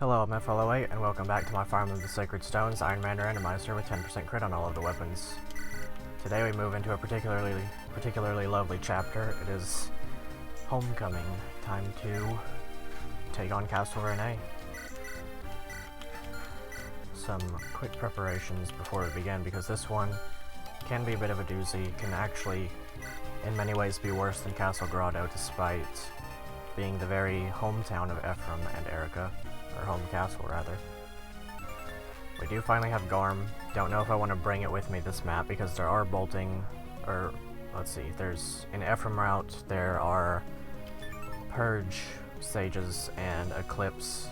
Hello, I'm FE8, and welcome back to my Farm of the Sacred Stones Ironman Randomizer with 10% crit on all of the weapons. Today we move into a particularly lovely chapter. It is Homecoming. Time to take on Castle Renee. Some quick preparations before we begin, because this one can be a bit of a doozy, can actually in many ways be worse than Castle Grotto, despite being the very hometown of Ephraim and Erica. Or home castle, rather. We do finally have Garm. Don't know if I want to bring it with me this map, because there are bolting, or let's see, there's, in Ephraim route, there are Purge Sages and Eclipse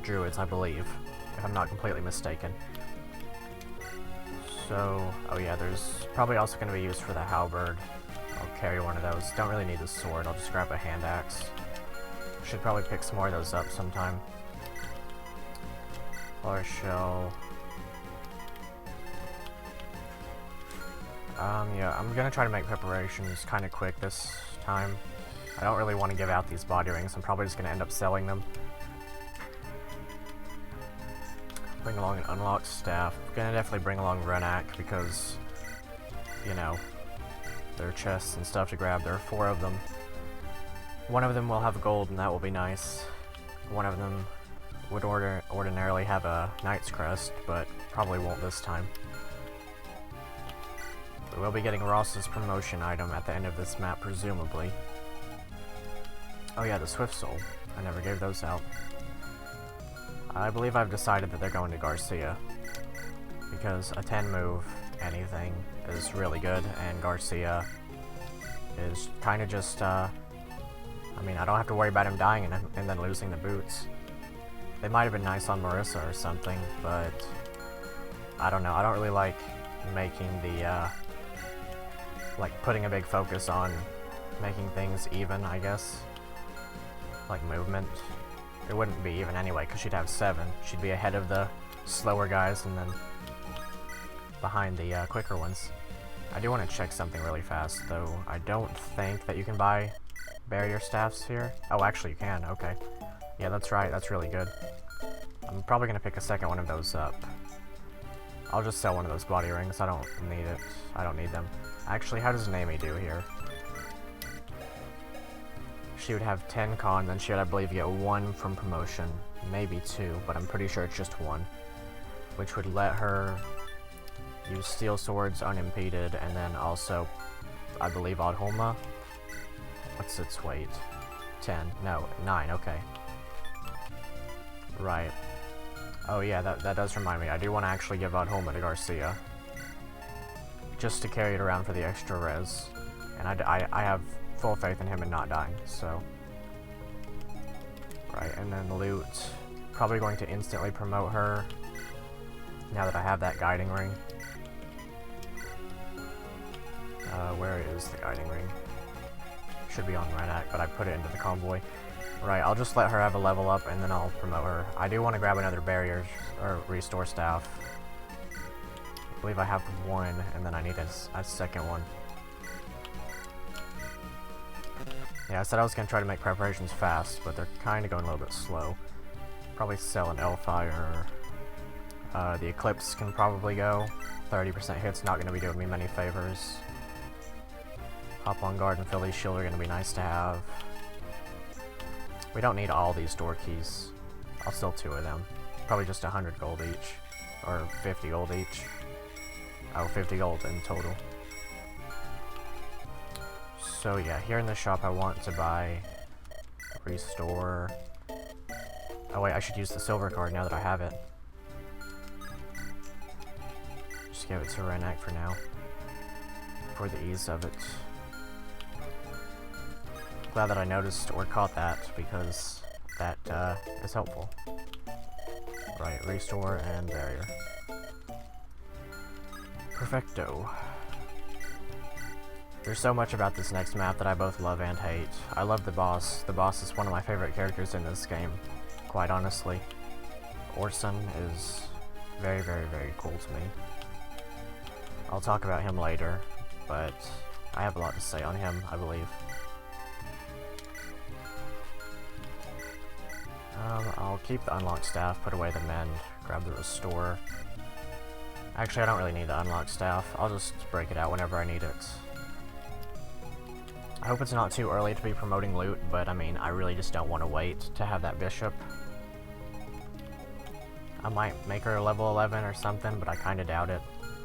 Druids, I believe, if I'm not completely mistaken. So, oh yeah, there's probably also going to be used for the halberd. I'll carry one of those. Don't really need the sword, I'll just grab a hand axe. Should probably pick some more of those up sometime. Flower shell. Yeah, I'm gonna try to make preparations kind of quick this time. I don't really want to give out these body rings. I'm probably just gonna end up selling them. Bring along an unlocked staff. Gonna definitely bring along Renak because, you know, there are chests and stuff to grab. There are 4 of them. One of them will have gold, and that will be nice. One of them would ordinarily have a Knight's Crest, but probably won't this time. We will be getting Ross's promotion item at the end of this map, presumably. Oh yeah, the Swift Soul. I never gave those out. I believe I've decided that they're going to Garcia, because a 10 move anything is really good, and Garcia is kind of just, I mean, I don't have to worry about him dying and then losing the boots. They might have been nice on Marissa or something, but I don't know. I don't really like making the, like, putting a big focus on making things even, I guess. Like movement. It wouldn't be even anyway, because she'd have 7. She'd be ahead of the slower guys and then behind the quicker ones. I do want to check something really fast, though. I don't think that you can buy barrier staffs here. Oh, actually you can, okay. Yeah, that's right, that's really good. I'm probably gonna pick a second one of those up. I'll just sell one of those body rings, I don't need it. I don't need them. Actually, how does Naomi do here? She would have 10 con, then she would, I believe, get 1 from promotion. Maybe 2, but I'm pretty sure it's just 1. Which would let her use steel swords unimpeded, and then also, I believe, Adholma. What's its weight? 10. No, 9, okay. Right. Oh yeah, that does remind me. I do want to actually give Adholma to Garcia. Just to carry it around for the extra res. And I have full faith in him in not dying, so. Right, and then loot. Probably going to instantly promote her, now that I have that guiding ring. Where is the guiding ring? Should be on Renak, but I put it into the convoy. Right, I'll just let her have a level up and then I'll promote her. I do want to grab another barrier or restore staff. I believe I have 1 and then I need a second one. Yeah, I said I was going to try to make preparations fast, but they're kind of going a little bit slow. Probably sell an Elfire. The Eclipse can probably go. 30% hit's not going to be doing me many favors. Hop on guard and Philly's shield are going to be nice to have. We don't need all these door keys. I'll sell 2 of them. Probably just 100 gold each. Or 50 gold each. Oh, 50 gold in total. So yeah, here in the shop I want to buy restore. Oh wait, I should use the silver card now that I have it. Just give it to Renak for now. For the ease of it. Glad that I noticed or caught that, because that is helpful. Right, restore and barrier. Perfecto. There's so much about this next map that I both love and hate. I love the boss. The boss is one of my favorite characters in this game, quite honestly. Orson is very, very, very cool to me. I'll talk about him later, but I have a lot to say on him, I believe. I'll keep the unlocked staff, put away the mend, grab the restore. Actually, I don't really need the unlocked staff. I'll just break it out whenever I need it. I hope it's not too early to be promoting loot, but I mean, I really just don't want to wait to have that bishop. I might make her a level 11 or something, but I kinda doubt it.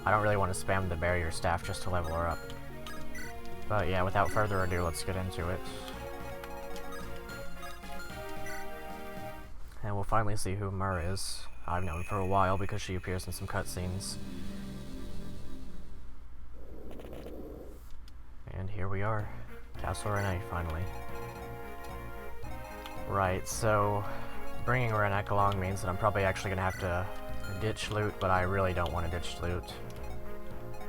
I don't really want to spam the barrier staff just to level her up. But yeah, without further ado, let's get into it. And we'll finally see who Mur is. I've known for a while because she appears in some cutscenes. And here we are. Castle Renee, finally. Right, so bringing Renek along means that I'm probably actually going to have to ditch loot, but I really don't want to ditch loot.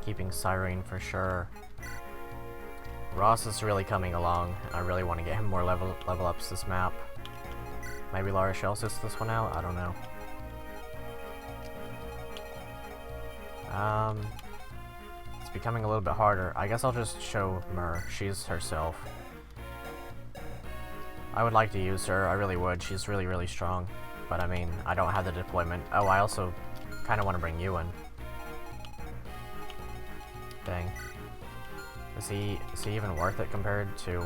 Keeping Cyrene for sure. Ross is really coming along, and I really want to get him more level ups this map. Maybe La Rochelle sits this one out? I don't know. It's becoming a little bit harder. I guess I'll just show Mur. She's herself. I would like to use her, I really would. She's really, really strong. But I mean, I don't have the deployment. Oh, I also kind of want to bring you in. Dang. Is he even worth it compared to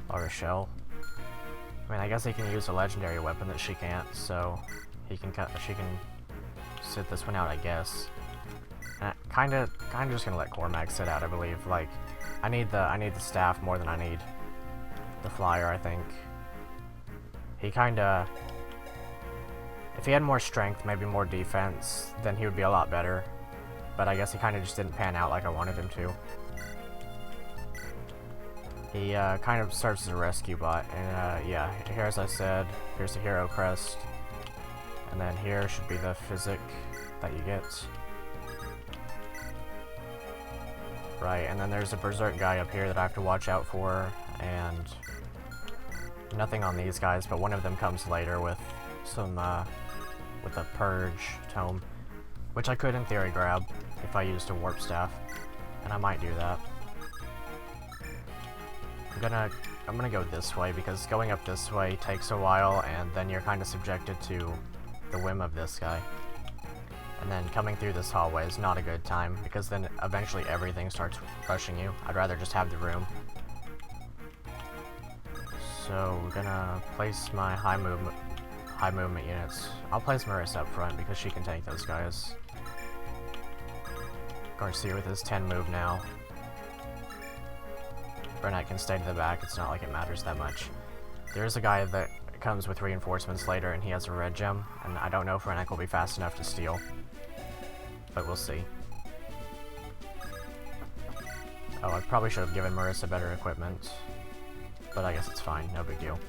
La Rochelle? I mean, I guess he can use a legendary weapon that she can't, so she can sit this one out, I guess. And kinda just gonna let Cormac sit out, I believe. Like, I need the staff more than I need the flyer, I think. He kinda, if he had more strength, maybe more defense, then he would be a lot better. But I guess he kinda just didn't pan out like I wanted him to. He kind of serves as a rescue bot, and yeah, here, as I said, here's the hero crest, and then here should be the physic that you get. Right, and then there's a berserk guy up here that I have to watch out for, and nothing on these guys, but one of them comes later with some, with a purge tome, which I could in theory grab if I used a warp staff, and I might do that. I'm gonna go this way, because going up this way takes a while, and then you're kind of subjected to the whim of this guy. And then coming through this hallway is not a good time, because then eventually everything starts rushing you. I'd rather just have the room. So we're gonna place my high movement units. I'll place Marissa up front because she can take those guys. Garcia with his 10 move now. Renek can stay to the back, it's not like it matters that much. There is a guy that comes with reinforcements later, and he has a red gem, and I don't know if Renek will be fast enough to steal. But we'll see. Oh, I probably should have given Marissa better equipment. But I guess it's fine, no big deal.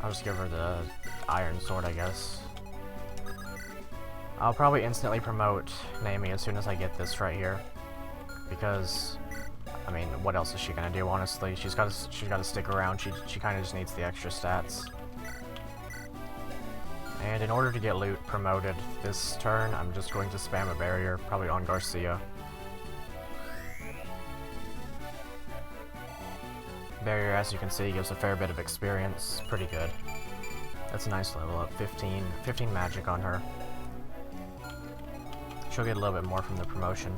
I'll just give her the iron sword, I guess. I'll probably instantly promote Naomi as soon as I get this right here. Because, I mean, what else is she gonna do, honestly? She's gotta stick around, she kinda just needs the extra stats. And in order to get loot promoted this turn, I'm just going to spam a barrier, probably on Garcia. Barrier, as you can see, gives a fair bit of experience. Pretty good. That's a nice level up. 15 magic on her. She'll get a little bit more from the promotion.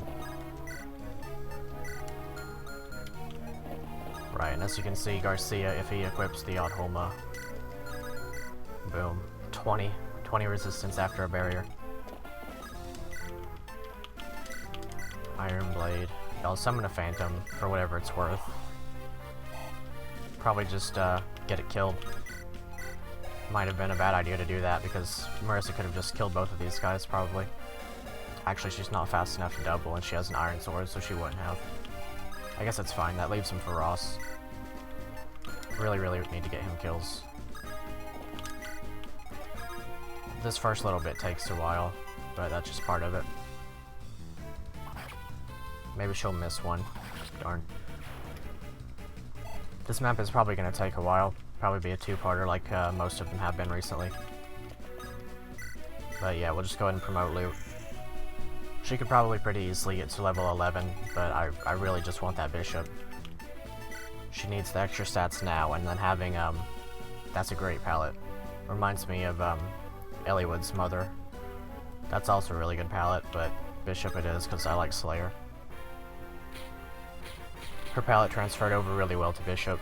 Right, and as you can see, Garcia, if he equips the Oddholma, boom. 20 resistance after a barrier. Iron Blade. I'll summon a Phantom for whatever it's worth. Probably just get it killed. Might have been a bad idea to do that because Marissa could have just killed both of these guys probably. Actually, she's not fast enough to double, and she has an iron sword, so she wouldn't have. I guess it's fine. That leaves him for Ross. Really need to get him kills. This first little bit takes a while, but that's just part of it. Maybe she'll miss one. Darn. This map is probably going to take a while. Probably be a two-parter like most of them have been recently. But yeah, we'll just go ahead and promote loot. She could probably pretty easily get to level 11, but I really just want that bishop. She needs the extra stats now, and then having That's a great palette. Reminds me of Eliwood's mother. That's also a really good palette, but Bishop it is because I like Slayer. Her palette transferred over really well to Bishop.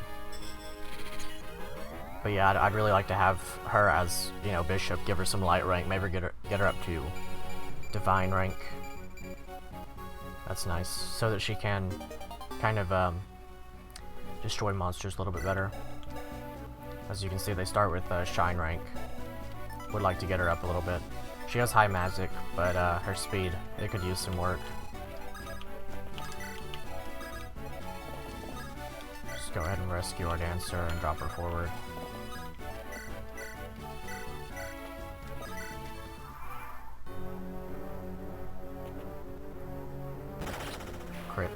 But yeah, I'd really like to have her as, you know, Bishop, give her some light rank, maybe get her up to Divine rank. That's nice, so that she can kind of destroy monsters a little bit better. As you can see, they start with Shine rank. Would like to get her up a little bit. She has high magic, but her speed, it could use some work. Just go ahead and rescue our dancer and drop her forward. Crit.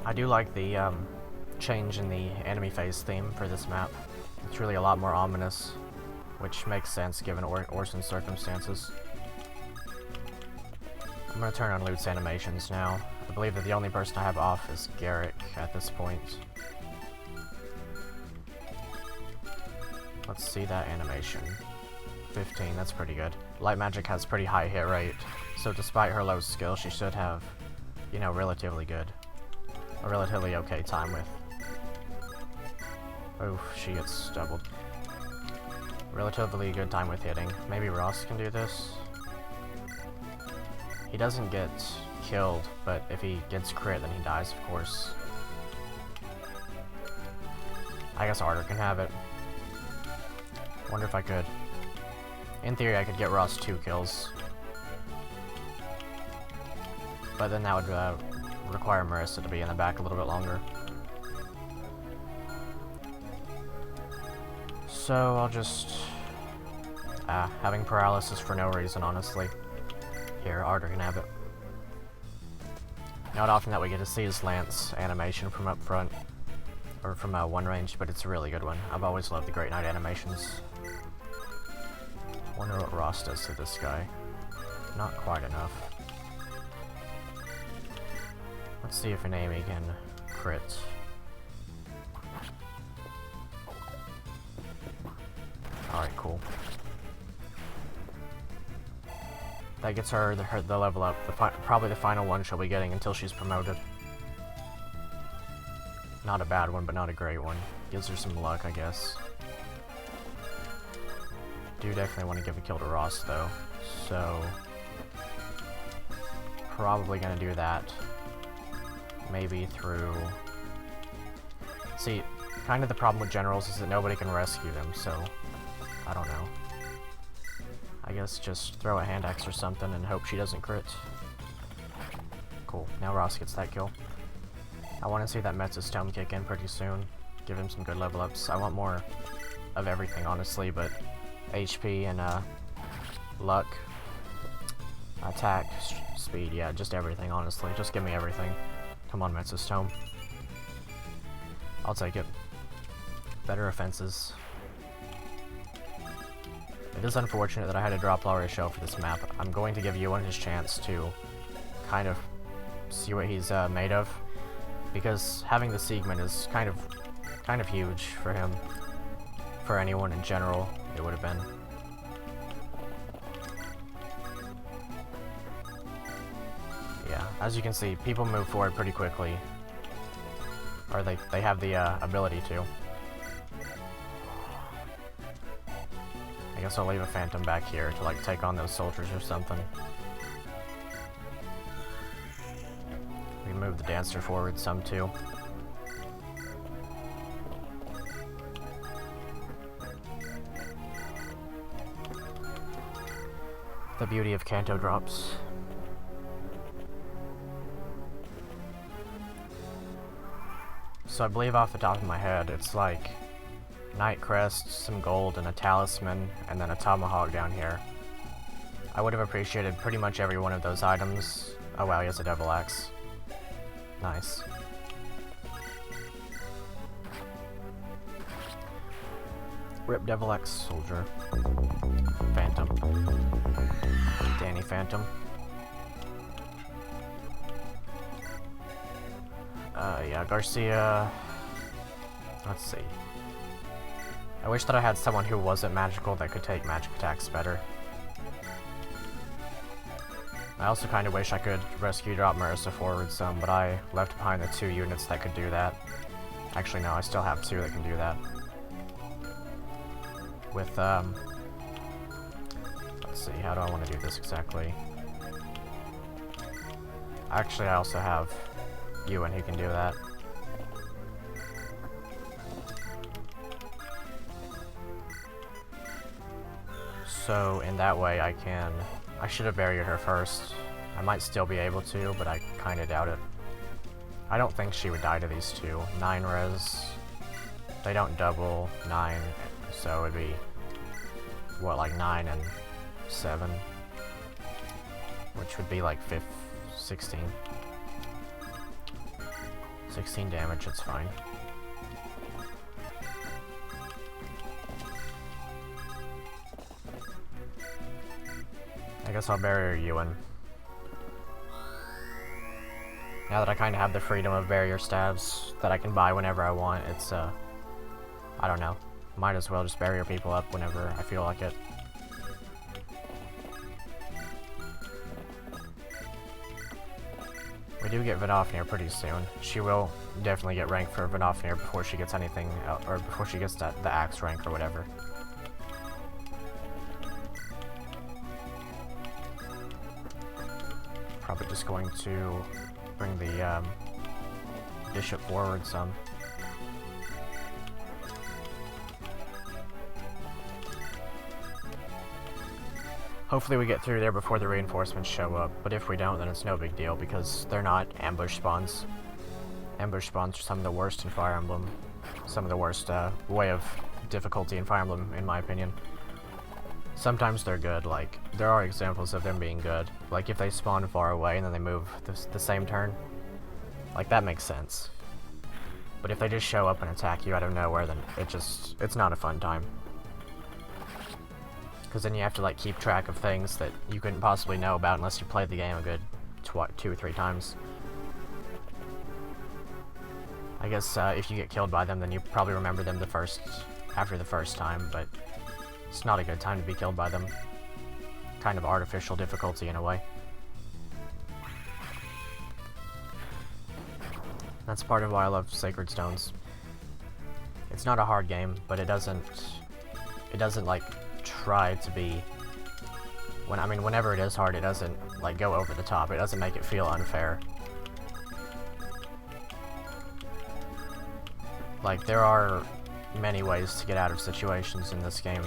I do like the change in the enemy phase theme for this map. It's really a lot more ominous, which makes sense given Orson's circumstances. I'm going to turn on Lute's animations now. I believe that the only person I have off is Garrick at this point. Let's see that animation. 15, that's pretty good. Light Magic has pretty high hit rate, so despite her low skill, she should have, you know, relatively okay time with. Oof, she gets doubled. Relatively good time with hitting. Maybe Ross can do this. He doesn't get killed, but if he gets crit, then he dies, of course. I guess Arter can have it. Wonder if I could. In theory, I could get Ross 2 kills. But then that would require Marissa to be in the back a little bit longer. So I'll just... having paralysis for no reason, honestly. Here, Arter can have it. Not often that we get to see his Lance animation from up front, or from one range, but it's a really good one. I've always loved the Great Knight animations. Wonder what Ross does to this guy. Not quite enough. Let's see if an Amy can crit. Alright, cool. That gets her the level up. Probably the final one she'll be getting until she's promoted. Not a bad one, but not a great one. Gives her some luck, I guess. Do definitely want to give a kill to Ross, though. So... probably gonna do that. Maybe through... See, kind of the problem with generals is that nobody can rescue them, so... I don't know. I guess just throw a hand axe or something and hope she doesn't crit. Cool. Now Ross gets that kill. I want to see that Metz's Tome kick in pretty soon. Give him some good level ups. I want more of everything, honestly, but HP and luck, attack, speed, yeah, just everything, honestly. Just give me everything. Come on, Metz's Tome. I'll take it. Better offenses. It is unfortunate that I had to drop Laurie Shell for this map. I'm going to give Ewan his chance to kind of see what he's made of, because having the Siegmund is kind of huge for him. For anyone in general, it would have been. Yeah, as you can see, people move forward pretty quickly, or they have the ability to. I guess I'll leave a Phantom back here to like take on those soldiers or something. We move the Dancer forward some too. The beauty of Canto drops. So I believe off the top of my head, it's like Knight Crest, some gold, and a talisman, and then a tomahawk down here. I would have appreciated pretty much every one of those items. Oh wow, he has a devil axe. Nice. Rip Devil Axe Soldier. Phantom. Danny Phantom. Yeah, Garcia... Let's see. I wish that I had someone who wasn't magical that could take magic attacks better. I also kind of wish I could rescue drop Marissa forward some, but I left behind the 2 units that could do that. Actually, no, I still have 2 that can do that. With, let's see, how do I want to do this exactly? Actually, I also have Ewan who can do that. So, in that way, I should have buried her first. I might still be able to, but I kinda doubt it. I don't think she would die to these 2. 9 res. They don't double 9, so it'd be, what, like 9 and 7? Which would be like 16. 16 damage, it's fine. I guess I'll bury Ewan. Now that I kind of have the freedom of barrier stabs that I can buy whenever I want, it's, I don't know. Might as well just barrier people up whenever I feel like it. We do get Vidofnir pretty soon. She will definitely get ranked for Vidofnir before she gets anything, or before she gets the axe rank or whatever. Probably just going to bring the bishop forward some. Hopefully we get through there before the reinforcements show up, but if we don't, then it's no big deal because they're not ambush spawns. Ambush spawns are some of the worst in Fire Emblem. Some of the worst way of difficulty in Fire Emblem, in my opinion. Sometimes they're good, like, there are examples of them being good. Like, if they spawn far away and then they move the same turn, like, that makes sense. But if they just show up and attack you out of nowhere, then it's not a fun time. Because then you have to, like, keep track of things that you couldn't possibly know about unless you played the game a good 2 or 3 times. I guess if you get killed by them, then you probably remember them after the first time, but it's not a good time to be killed by them. Kind of artificial difficulty in a way. That's part of why I love Sacred Stones. It's not a hard game, but it doesn't like try to be, whenever it is hard, it doesn't like go over the top. It doesn't make it feel unfair. Like, there are many ways to get out of situations in this game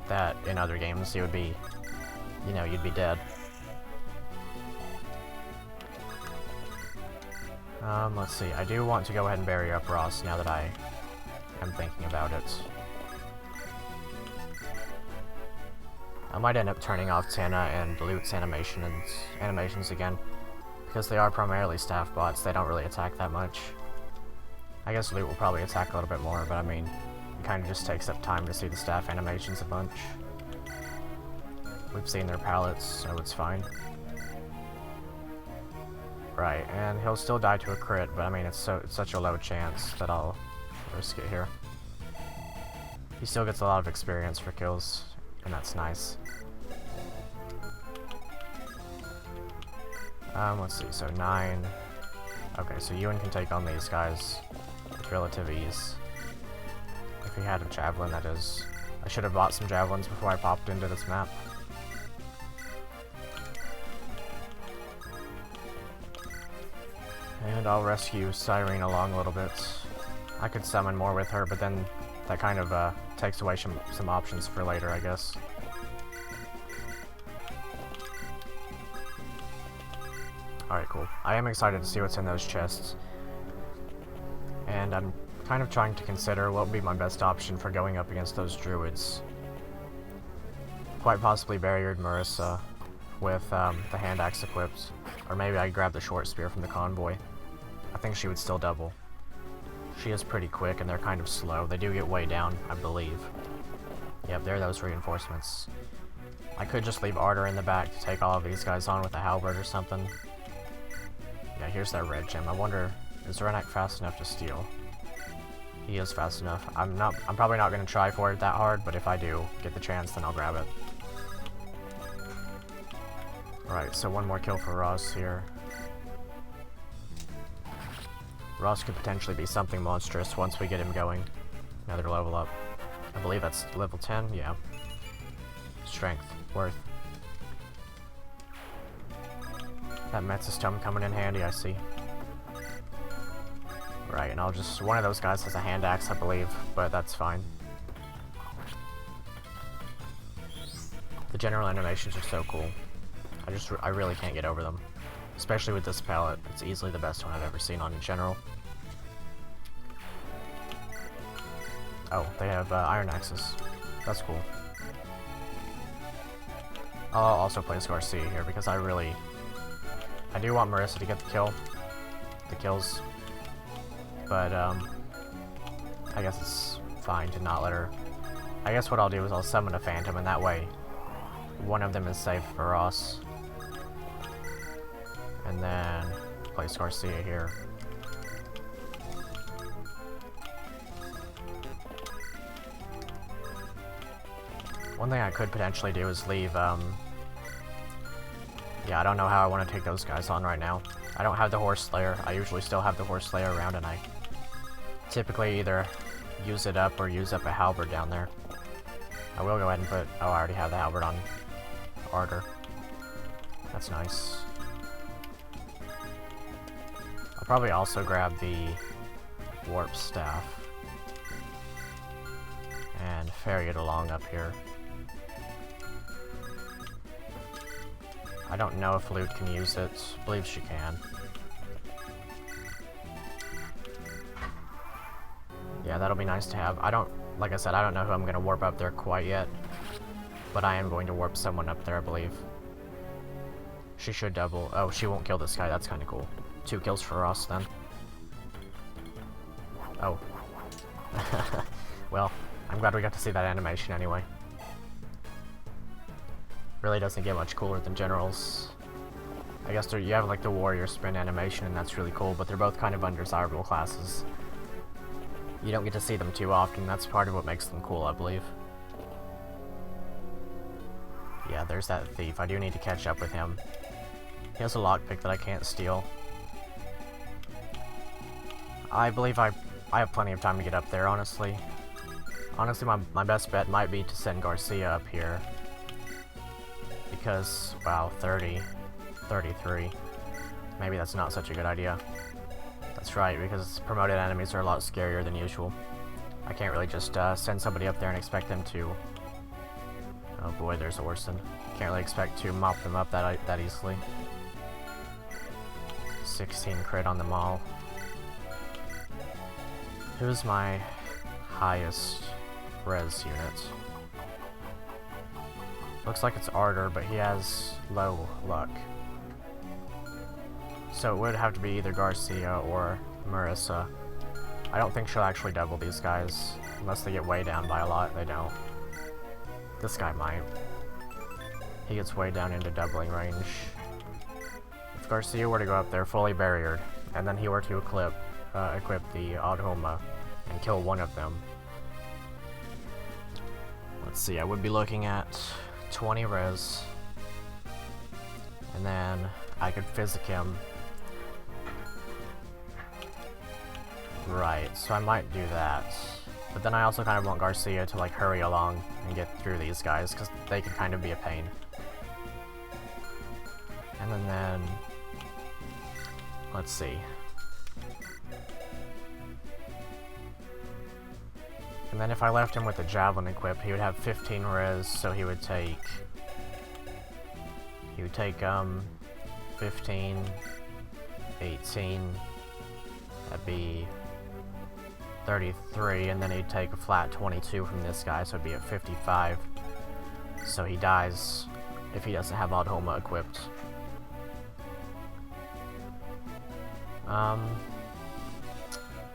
that in other games you would be, you'd be dead. Let's see, I do want to go ahead and bury up Ross now that I am thinking about it. I might end up turning off Tana and Loot's animations again, because they are primarily staff bots. They don't really attack that much. I guess Loot will probably attack a little bit more, but it kind of just takes up time to see the staff animations a bunch. We've seen their palettes, so it's fine. Right, and he'll still die to a crit, but it's such a low chance that I'll risk it here. He still gets a lot of experience for kills, and that's nice. Let's see, so 9. Okay, so Ewan can take on these guys with relative ease. If he had a javelin, that is. I should have bought some javelins before I popped into this map. And I'll rescue Cyrene along a little bit. I could summon more with her, but then that kind of takes away some options for later, I guess. Alright, cool. I am excited to see what's in those chests. And I'm kind of trying to consider what would be my best option for going up against those druids. Quite possibly barriered Marissa with the hand axe equipped. Or maybe I grab the short spear from the convoy. I think she would still double. She is pretty quick and they're kind of slow. They do get way down, I believe. Yep, there are those reinforcements. I could just leave Ardor in the back to take all of these guys on with a halberd or something. Yeah, here's that red gem. I wonder, is Renek fast enough to steal? He is fast enough. I'm probably not gonna try for it that hard, but if I do get the chance, then I'll grab it. Right, so one more kill for Ross here. Ross could potentially be something monstrous once we get him going. Another level up. I believe that's level 10, yeah. Strength, worth. That Metz's tome coming in handy, I see. Right, and one of those guys has a hand axe, I believe, but that's fine. The general animations are so cool. I really can't get over them. Especially with this palette, it's easily the best one I've ever seen on in general. Oh, they have iron axes. That's cool. I'll also place Garcia here because I do want Marissa to get the kills. But, I guess it's fine to not let her. I guess what I'll do is I'll summon a Phantom, and that way, one of them is safe for Ross. And then, place Garcia here. One thing I could potentially do is leave, yeah, I don't know how I want to take those guys on right now. I don't have the Horse Slayer. I usually still have the Horse Slayer around, and I typically either use it up or use up a halberd down there. I will go ahead and put... Oh, I already have the halberd on Ardor. That's nice. I'll probably also grab the Warp Staff and ferry it along up here. I don't know if Lute can use it. I believe she can. Yeah, that'll be nice to have. Like I said, I don't know who I'm going to warp up there quite yet. But I am going to warp someone up there, I believe. She should double. Oh, she won't kill this guy. That's kind of cool. 2 kills for us, then. Oh. Well, I'm glad we got to see that animation anyway. Really doesn't get much cooler than Generals. I guess you have like the Warrior Sprint animation, and that's really cool, but they're both kind of undesirable classes. You don't get to see them too often. That's part of what makes them cool, I believe. Yeah, there's that thief. I do need to catch up with him. He has a lockpick that I can't steal. I believe I have plenty of time to get up there, honestly. Honestly, my best bet might be to send Garcia up here. Because, wow, 30, 33. Maybe that's not such a good idea. That's right, because promoted enemies are a lot scarier than usual. I can't really just send somebody up there and expect them to... Oh boy, there's Orson. Can't really expect to mop them up that easily. 16 crit on them all. Who's my highest res unit? Looks like it's Ardor, but he has low luck. So it would have to be either Garcia or Marissa. I don't think she'll actually double these guys, unless they get way down by a lot. They don't. This guy might. He gets way down into doubling range. If Garcia were to go up there fully barriered, and then he were to equip the Oddhoma and kill one of them. Let's see, I would be looking at 20 res, and then I could physic him. Right, so I might do that. But then I also kind of want Garcia to like hurry along and get through these guys, because they can kind of be a pain. And then let's see. And then if I left him with the Javelin equipped, he would have 15 res, so he would take 15, 18, that'd be 33, and then he'd take a flat 22 from this guy, so it'd be at 55. So he dies if he doesn't have Oddhoma equipped.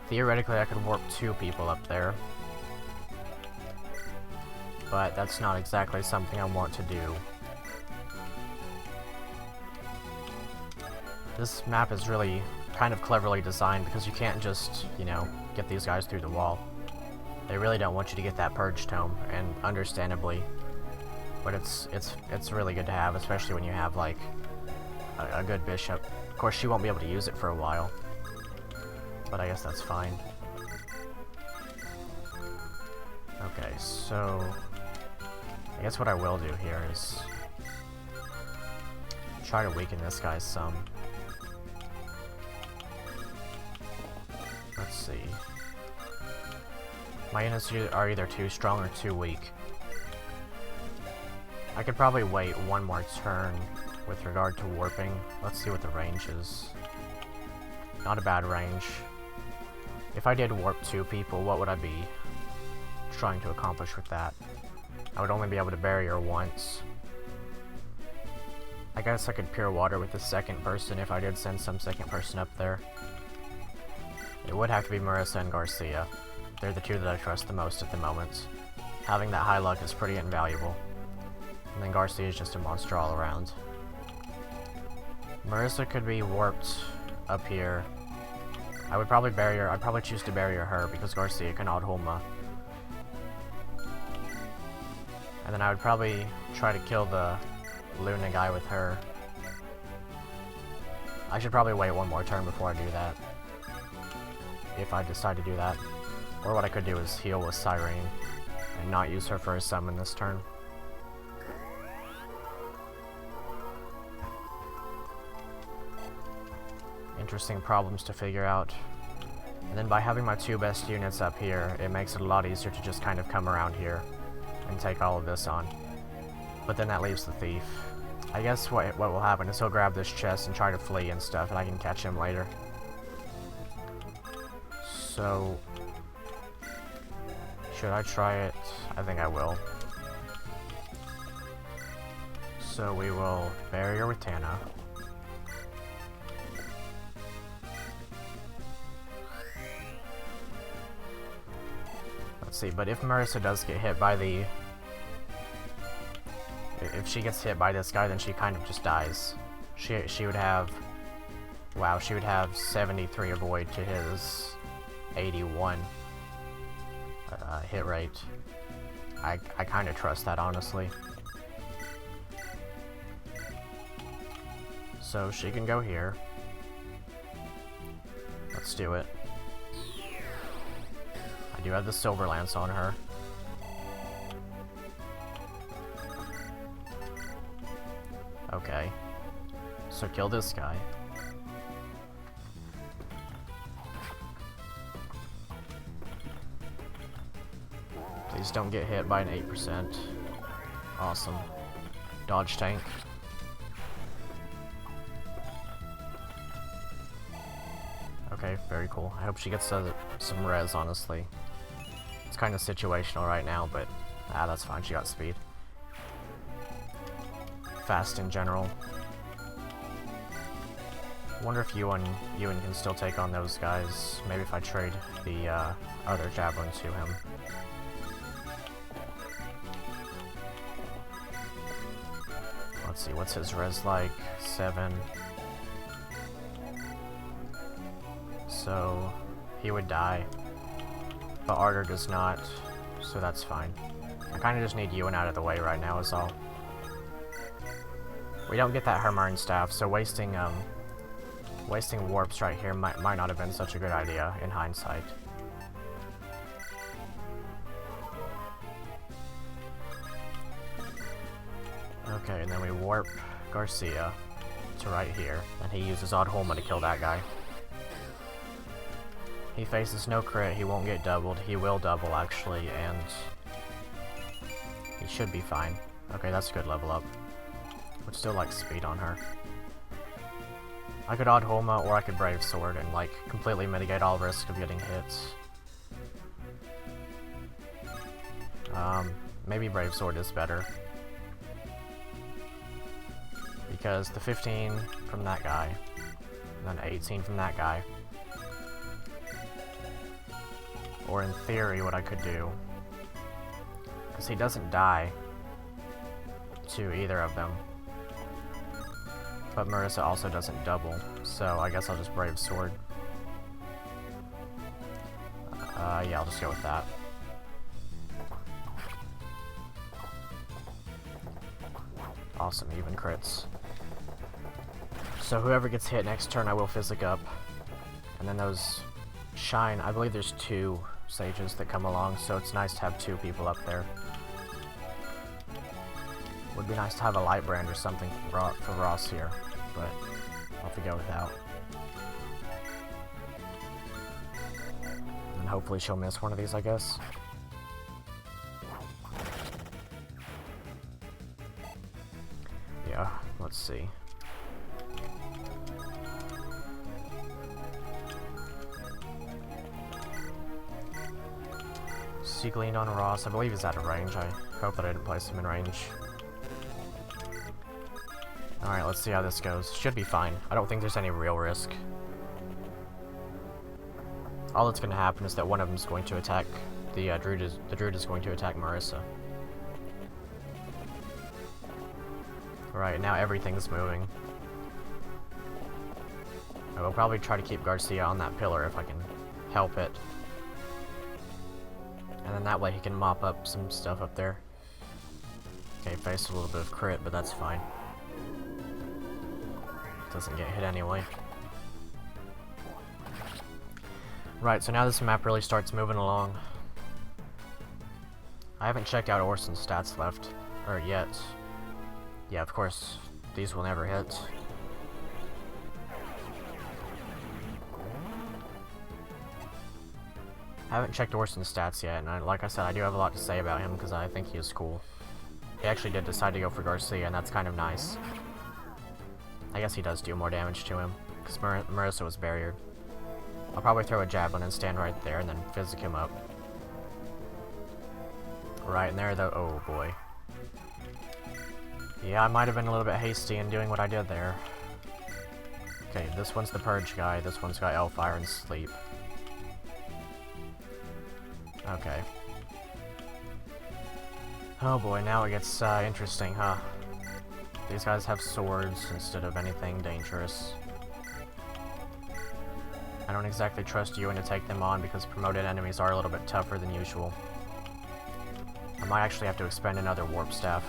Theoretically, I could warp 2 people up there, but that's not exactly something I want to do. This map is really kind of cleverly designed because you can't just, you know, get these guys through the wall. They really don't want you to get that purge tome, and understandably, but it's really good to have, especially when you have like a good bishop. Of course, she won't be able to use it for a while, but I guess that's fine. Okay, so I guess what I will do here is try to weaken this guy some. Let's see. My units are either too strong or too weak. I could probably wait one more turn with regard to warping. Let's see what the range is. Not a bad range. If I did warp 2 people, what would I be trying to accomplish with that? I would only be able to barrier once. I guess I could pure water with the second person if I did send some second person up there. It would have to be Marissa and Garcia. They're the two that I trust the most at the moment. Having that high luck is pretty invaluable. And then Garcia is just a monster all around. Marissa could be warped up here. I'd probably choose to barrier her because Garcia can odd Hulma. And then I would probably try to kill the Luna guy with her. I should probably wait one more turn before I do that, if I decide to do that. Or what I could do is heal with Cyrene and not use her for a summon this turn. Interesting problems to figure out. And then by having my 2 best units up here, it makes it a lot easier to just kind of come around here and take all of this on. But then that leaves the thief. I guess what will happen is he'll grab this chest and try to flee and stuff, and I can catch him later. So should I try it? I think I will. So we will barrier with Tana. Let's see, but if Marissa does get hit by the... If she gets hit by this guy, then she kind of just dies. She would have... Wow, she would have 73 avoid to his 81 hit rate. I kind of trust that, honestly. So she can go here. Let's do it. I do have the Silver Lance on her. Okay. So kill this guy. Please don't get hit by an 8%. Awesome. Dodge tank. Okay, very cool. I hope she gets some res, honestly. It's kind of situational right now, but that's fine. She got speed. Fast in general. Wonder if Ewan can still take on those guys. Maybe if I trade the other javelin to him. Let's see, what's his res like? 7. So he would die. But Ardor does not, so that's fine. I kind of just need Ewan out of the way right now is all. We don't get that Hermarn staff, so wasting warps right here might not have been such a good idea in hindsight. Okay, and then we warp Garcia to right here, and he uses Odd Hulma to kill that guy. He faces no crit, he won't get doubled, he will double actually, and he should be fine. Okay, that's a good level up. Would still like speed on her. I could Odd Hulma or I could Brave Sword and like completely mitigate all risk of getting hits. Maybe Brave Sword is better. Because the 15 from that guy, and then 18 from that guy. Or in theory, what I could do, because he doesn't die to either of them. But Marissa also doesn't double, so I guess I'll just Brave Sword. Yeah, I'll just go with that. Awesome, even crits. So whoever gets hit next turn, I will physic up. And then those shine, I believe there's 2 sages that come along, so it's nice to have 2 people up there. Would be nice to have a light brand or something for Ross here, but I'll have to go without. And hopefully she'll miss one of these, I guess. Yeah, let's see. Seagleaned on Ross. I believe he's out of range. I hope that I didn't place him in range. Alright, let's see how this goes. Should be fine. I don't think there's any real risk. All that's going to happen is that one of them is going to attack the druid is going to attack Marissa. Right, now everything's moving. I will probably try to keep Garcia on that pillar if I can help it. And then that way he can mop up some stuff up there. Okay, faced a little bit of crit, but that's fine. Doesn't get hit anyway. Right, so now this map really starts moving along. I haven't checked out Orson's stats yet. Yeah, of course, these will never hit. I haven't checked Orson's stats yet, and like I said, I do have a lot to say about him because I think he is cool. He actually did decide to go for Garcia, and that's kind of nice. I guess he does do more damage to him, because Marissa was barriered. I'll probably throw a javelin and stand right there, and then physic him up. Right, and there though, oh boy. Yeah, I might have been a little bit hasty in doing what I did there. Okay, this one's the Purge guy, this one's got Hellfire and Sleep. Okay. Oh boy, now it gets interesting, huh? These guys have swords instead of anything dangerous. I don't exactly trust Ewan to take them on because promoted enemies are a little bit tougher than usual. I might actually have to expend another warp staff.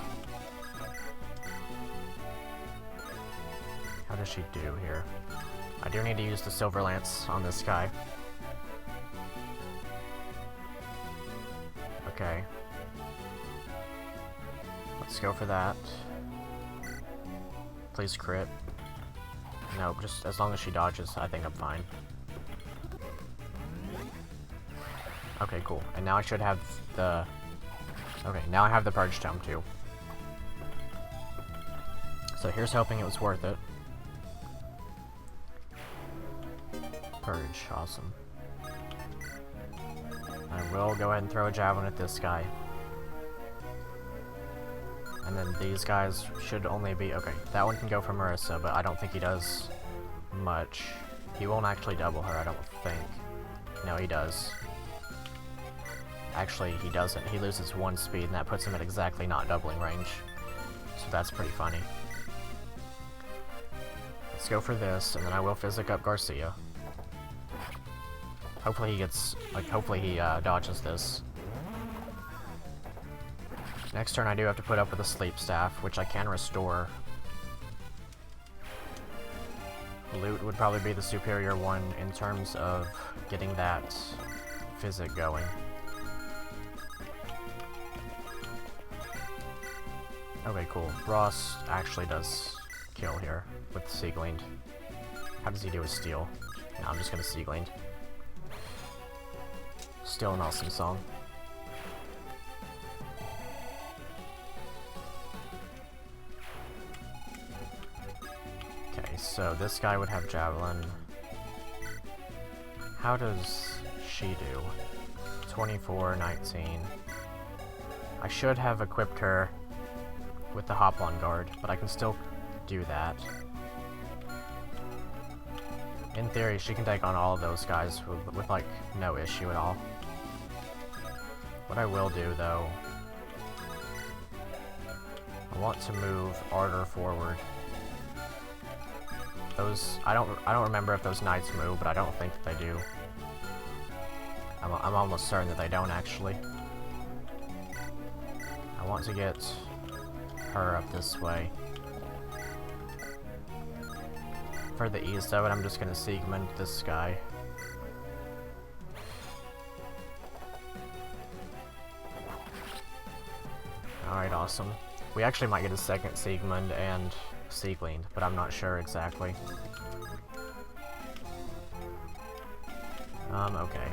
How does she do here? I do need to use the Silver Lance on this guy. Okay. Let's go for that. Please crit. No, just as long as she dodges, I think I'm fine. Okay, cool. And now I should have the... Okay, now I have the Purge Tome too. So here's hoping it was worth it. Purge, awesome. I will go ahead and throw a javelin at this guy. And then these guys should only be... Okay, that one can go for Marissa, but I don't think he does much. He won't actually double her, I don't think. No, he does. Actually, he doesn't. He loses 1 speed, and that puts him at exactly not doubling range. So that's pretty funny. Let's go for this, and then I will physic up Garcia. Hopefully he gets... hopefully he dodges this. Next turn I do have to put up with a Sleep Staff, which I can restore. Loot would probably be the superior one in terms of getting that physic going. Okay, cool. Ross actually does kill here with Seagleaned. How does he do his steal? No, I'm just gonna Seagleaned. Still an awesome song. Okay, so this guy would have Javelin. How does she do? 24, 19. I should have equipped her with the Hop-On Guard, but I can still do that. In theory, she can take on all of those guys with like, no issue at all. What I will do, though, I want to move Ardor forward. Those, I don't remember if those knights move, but I don't think that they do. I'm almost certain that they don't, actually. I want to get her up this way. For the ease of it, I'm just going to segment this guy. Alright, awesome. We actually might get a second Siegmund and Sieglinde, but I'm not sure exactly. Okay.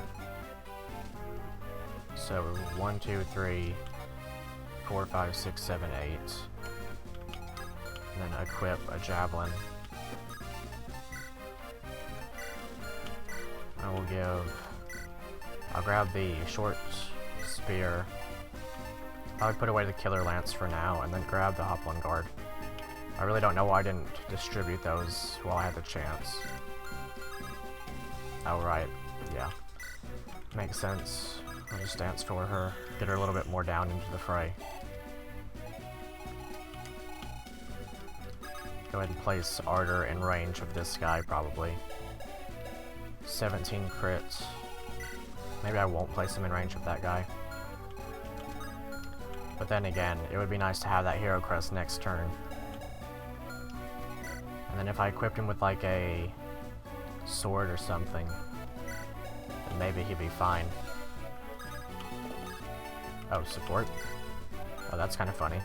So, 1, 2, 3, 4, 5, 6, 7, 8. And then equip a javelin. I'll grab the short spear. I would put away the killer lance for now, and then grab the Hoplon guard. I really don't know why I didn't distribute those while I had the chance. Oh, right. Yeah. Makes sense. I'll just dance for her, get her a little bit more down into the fray. Go ahead and place Ardor in range of this guy, probably. 17 crits. Maybe I won't place him in range of that guy. But then again, it would be nice to have that hero crest next turn. And then if I equipped him with like a sword or something, then maybe he'd be fine. Oh, support? Oh, that's kind of funny.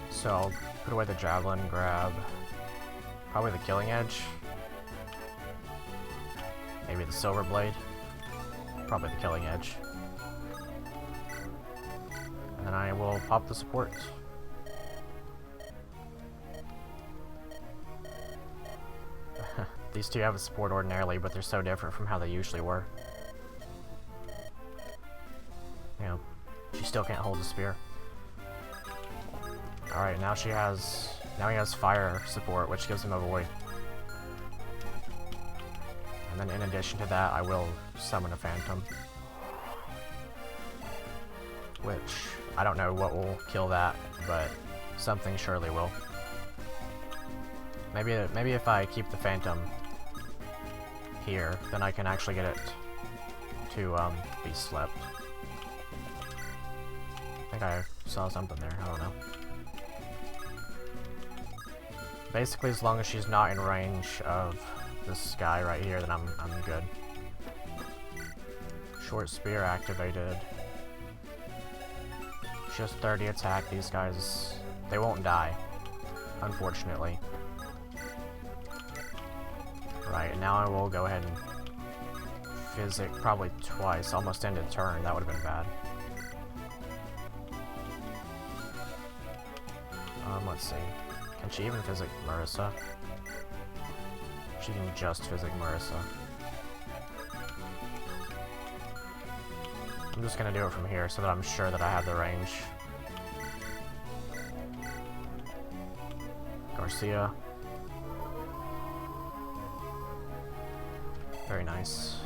So I'll put away the javelin, grab probably the killing edge. Maybe the silver blade. Probably the killing edge. And then I will pop the support. These two have a support ordinarily, but they're so different from how they usually were. You know, she still can't hold the spear. Alright, now he has fire support, which gives him a void. And then in addition to that, I will summon a phantom. Which, I don't know what will kill that, but something surely will. Maybe if I keep the phantom here, then I can actually get it to be slept. I think I saw something there, I don't know. Basically, as long as she's not in range of this guy right here, then I'm good. Short spear activated. Just 30 attack. These guys, they won't die, unfortunately. Right, and now I will go ahead and physic probably twice. Almost ended turn. That would have been bad. Let's see. Can she even physic Marissa? She can just physic Marissa. I'm just gonna do it from here so that I'm sure that I have the range. Garcia. Very nice.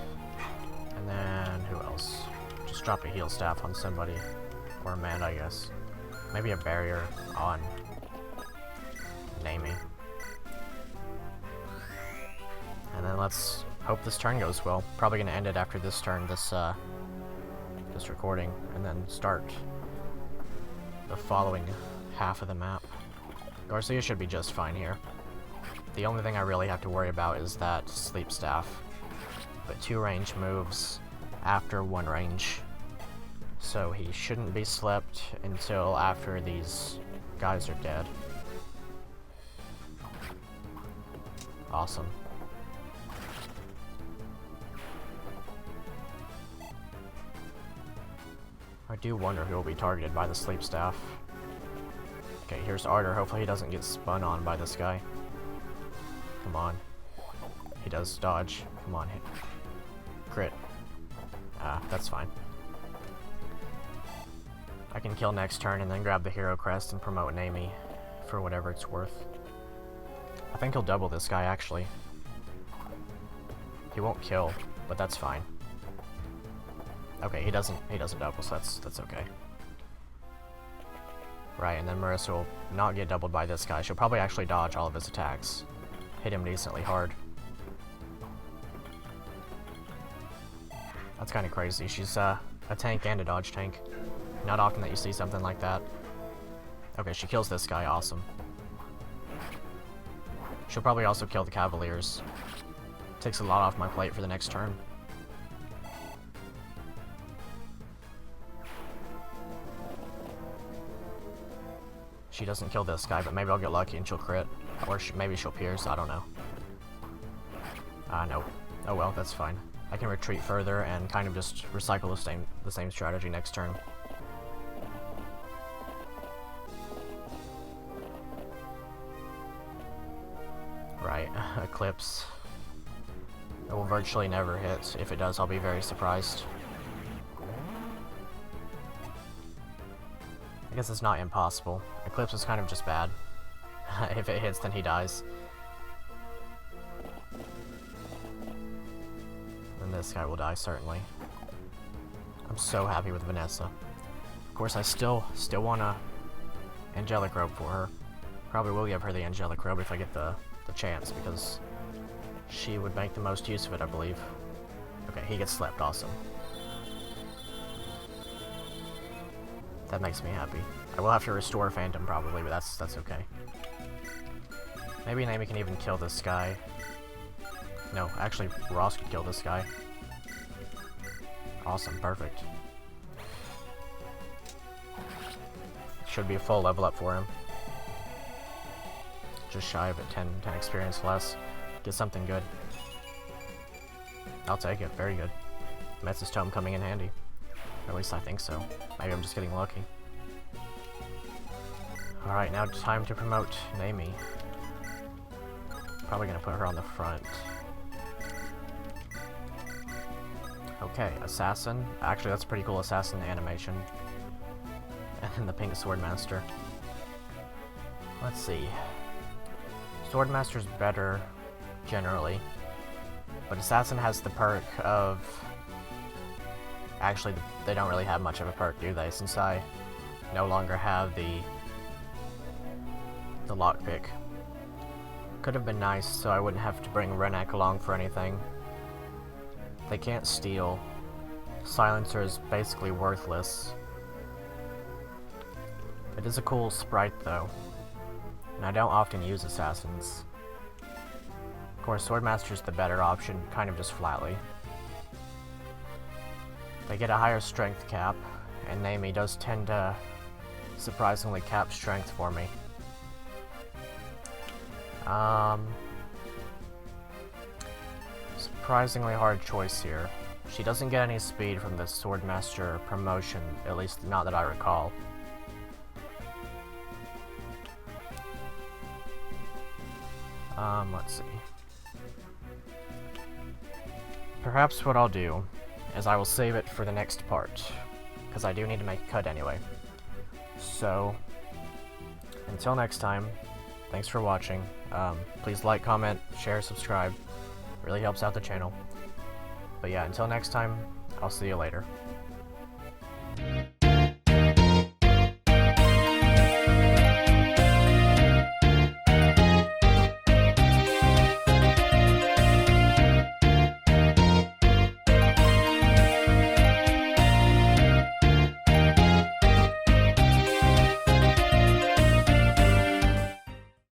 And then, who else? Just drop a heal staff on somebody. Or Amanda, I guess. Maybe a barrier on Naomi. And then let's hope this turn goes well. Probably gonna end it after this turn, this recording, and then start the following half of the map. Garcia should be just fine here. The only thing I really have to worry about is that sleep staff. But 2 range moves after 1 range. So he shouldn't be slept until after these guys are dead. Awesome. I do wonder who will be targeted by the sleep staff. Okay, here's Ardor. Hopefully he doesn't get spun on by this guy. Come on. He does dodge. Come on, hit. Crit. Ah, that's fine. I can kill next turn and then grab the hero crest and promote Naomi for whatever it's worth. I think he'll double this guy, actually. He won't kill, but that's fine. Okay, he doesn't double, so that's okay. Right, and then Marissa will not get doubled by this guy. She'll probably actually dodge all of his attacks. Hit him decently hard. That's kind of crazy. She's a tank and a dodge tank. Not often that you see something like that. Okay, she kills this guy. Awesome. She'll probably also kill the Cavaliers. Takes a lot off my plate for the next turn. She doesn't kill this guy, but maybe I'll get lucky and she'll crit. Or maybe she'll pierce, I don't know. No. Oh well, that's fine. I can retreat further and kind of just recycle the same strategy next turn. Right, Eclipse. It will virtually never hit. If it does, I'll be very surprised. I guess it's not impossible. Eclipse is kind of just bad. If it hits, then he dies. And this guy will die, certainly. I'm so happy with Vanessa. Of course, I still want a Angelic Robe for her. Probably will give her the Angelic Robe if I get the chance, because she would make the most use of it, I believe. Okay, he gets slept. Awesome. That makes me happy. I will have to restore Phantom probably, but that's okay. Maybe Naomi can even kill this guy. No, actually, Ross could kill this guy. Awesome, perfect. Should be a full level up for him. Just shy of it, 10 experience less. Get something good. I'll take it, very good. Metz's Tome coming in handy. Or at least I think so. Maybe I'm just getting lucky. Alright, now time to promote Naomi. Probably gonna put her on the front. Okay, Assassin. Actually, that's a pretty cool Assassin animation. And then the Pink Swordmaster. Let's see. Swordmaster's better, generally. But Assassin has the perk of... Actually, they don't really have much of a perk, do they? Since I no longer have the lockpick. Could have been nice, so I wouldn't have to bring Renek along for anything. They can't steal. Silencer is basically worthless. It is a cool sprite, though. And I don't often use Assassins. Of course, Swordmaster's the better option, kind of just flatly. They get a higher strength cap, and Naomi does tend to surprisingly cap strength for me. Surprisingly hard choice here. She doesn't get any speed from the Swordmaster promotion, at least not that I recall. Let's see. Perhaps what I'll do is I will save it for the next part, because I do need to make a cut anyway. So, until next time, thanks for watching. Please like, comment, share, subscribe. Really helps out the channel. But yeah, until next time, I'll see you later.